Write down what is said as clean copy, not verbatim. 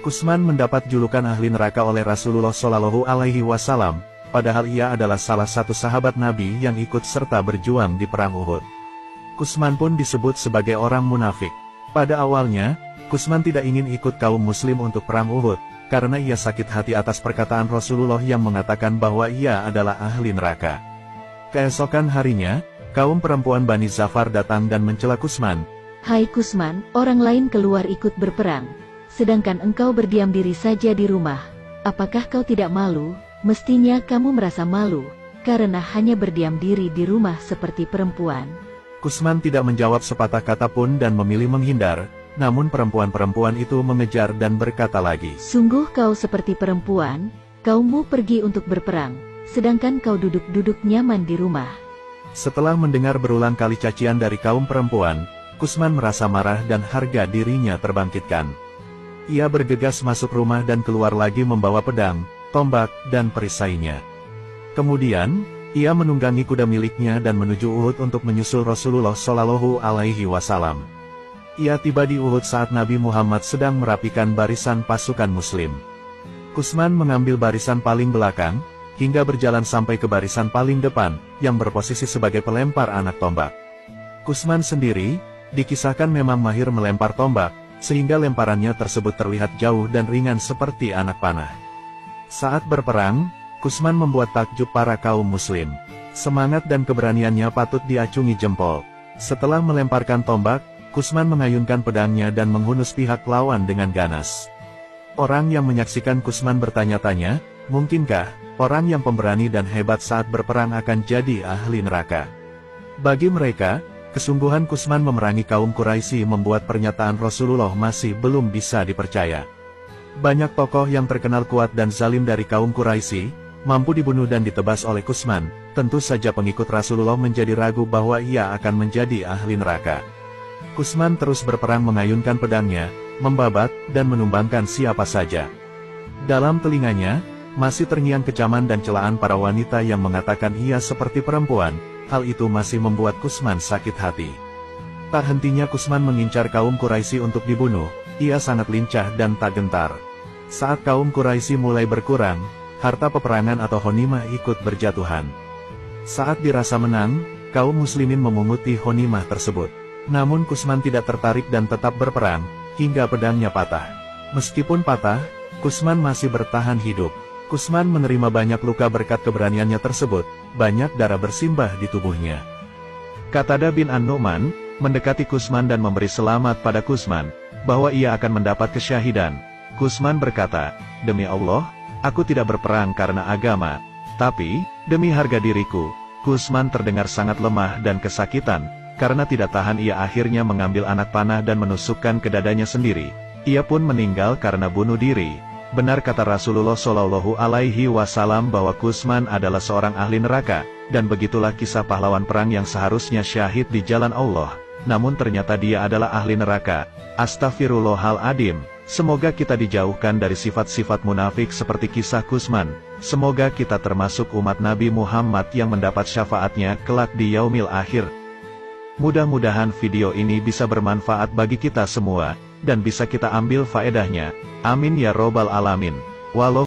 Kusman mendapat julukan ahli neraka oleh Rasulullah Shallallahu Alaihi Wasallam, padahal ia adalah salah satu sahabat Nabi yang ikut serta berjuang di Perang Uhud. Kusman pun disebut sebagai orang munafik. Pada awalnya, Kusman tidak ingin ikut kaum muslim untuk Perang Uhud, karena ia sakit hati atas perkataan Rasulullah yang mengatakan bahwa ia adalah ahli neraka. Keesokan harinya, kaum perempuan Bani Zafar datang dan mencela Kusman. Hai Kusman, orang lain keluar ikut berperang, sedangkan engkau berdiam diri saja di rumah. Apakah kau tidak malu? Mestinya kamu merasa malu, karena hanya berdiam diri di rumah seperti perempuan. Kusman tidak menjawab sepatah kata pun dan memilih menghindar, namun perempuan-perempuan itu mengejar dan berkata lagi. Sungguh kau seperti perempuan, kaummu pergi untuk berperang, sedangkan kau duduk-duduk nyaman di rumah. Setelah mendengar berulang kali cacian dari kaum perempuan, Kusman merasa marah dan harga dirinya terbangkitkan. Ia bergegas masuk rumah dan keluar lagi membawa pedang, tombak, dan perisainya. Kemudian, ia menunggangi kuda miliknya dan menuju Uhud untuk menyusul Rasulullah Shallallahu Alaihi Wasallam. Ia tiba di Uhud saat Nabi Muhammad sedang merapikan barisan pasukan Muslim. Kusman mengambil barisan paling belakang, hingga berjalan sampai ke barisan paling depan, yang berposisi sebagai pelempar anak tombak. Kusman sendiri, dikisahkan memang mahir melempar tombak, sehingga lemparannya tersebut terlihat jauh dan ringan seperti anak panah. Saat berperang, Kusman membuat takjub para kaum muslim. Semangat dan keberaniannya patut diacungi jempol. Setelah melemparkan tombak, Kusman mengayunkan pedangnya dan menghunus pihak lawan dengan ganas. Orang yang menyaksikan Kusman bertanya-tanya, mungkinkah orang yang pemberani dan hebat saat berperang akan jadi ahli neraka? Bagi mereka, kesungguhan Kusman memerangi kaum Quraisy membuat pernyataan Rasulullah masih belum bisa dipercaya. Banyak tokoh yang terkenal kuat dan zalim dari kaum Quraisy mampu dibunuh dan ditebas oleh Kusman. Tentu saja pengikut Rasulullah menjadi ragu bahwa ia akan menjadi ahli neraka. Kusman terus berperang mengayunkan pedangnya, membabat, dan menumbangkan siapa saja. Dalam telinganya, masih terngiang kecaman dan celaan para wanita yang mengatakan ia seperti perempuan. Hal itu masih membuat Kusman sakit hati. Tak hentinya Kusman mengincar kaum Quraisy untuk dibunuh, ia sangat lincah dan tak gentar. Saat kaum Quraisy mulai berkurang, harta peperangan atau honimah ikut berjatuhan. Saat dirasa menang, kaum muslimin memunguti honimah tersebut. Namun Kusman tidak tertarik dan tetap berperang, hingga pedangnya patah. Meskipun patah, Kusman masih bertahan hidup. Kusman menerima banyak luka berkat keberaniannya tersebut, banyak darah bersimbah di tubuhnya. Qatadah bin An-Nu'man mendekati Kusman dan memberi selamat pada Kusman, bahwa ia akan mendapat kesyahidan. Kusman berkata, "Demi Allah, aku tidak berperang karena agama, tapi, demi harga diriku." Kusman terdengar sangat lemah dan kesakitan, karena tidak tahan ia akhirnya mengambil anak panah dan menusukkan ke dadanya sendiri. Ia pun meninggal karena bunuh diri. Benar kata Rasulullah Shallallahu Alaihi Wasallam bahwa Kusman adalah seorang ahli neraka, dan begitulah kisah pahlawan perang yang seharusnya syahid di jalan Allah. Namun ternyata dia adalah ahli neraka. Astaghfirullahaladzim. Semoga kita dijauhkan dari sifat-sifat munafik seperti kisah Kusman. Semoga kita termasuk umat Nabi Muhammad yang mendapat syafaatnya kelak di yaumil akhir. Mudah-mudahan video ini bisa bermanfaat bagi kita semua, dan bisa kita ambil faedahnya. Amin ya robbal alamin. Walau